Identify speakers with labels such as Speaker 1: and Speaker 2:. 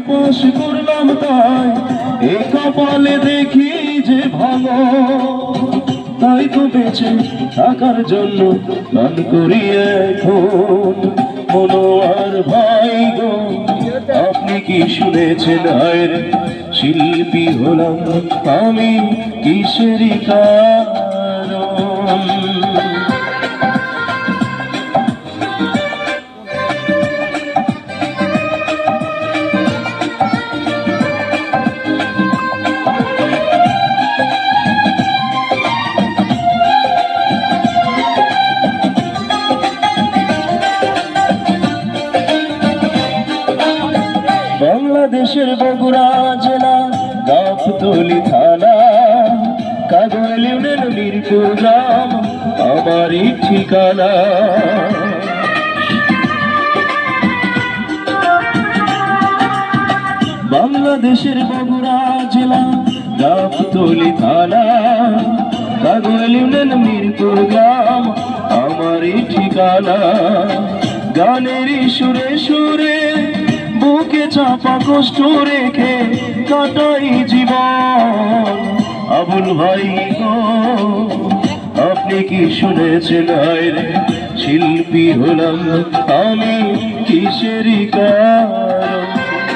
Speaker 1: পাশ করলাম তাই এ কপালে দেখি যে ভালো, তাই তো বেঁচে থাকার জন্য গান করি এখন। মনোয়ার ভাই গো, আপনি কি শুনেছেন হায় রে, শিল্পী হলাম আমি কিসেরই কারণ। বাংলাদেশের বগুড়া জেলা গাবতলী থানা, কাগল ইউনিয়ন মিরপুর গ্রাম আমারই ঠিকানা। বাংলাদেশের বগুড়া জেলা গাবতলী থানা, কাগল ইউনিয়ন মিরপুর গ্রাম আমারই ঠিকানা। গানের সুরে সুরে বুকে চাপা কষ্ট রেখে কাটাই জীবন। আবুল ভাই গো, আপনি কি শুনেছেন হায় রে, শিল্পী হলাম আমি কিসেরই কারণ।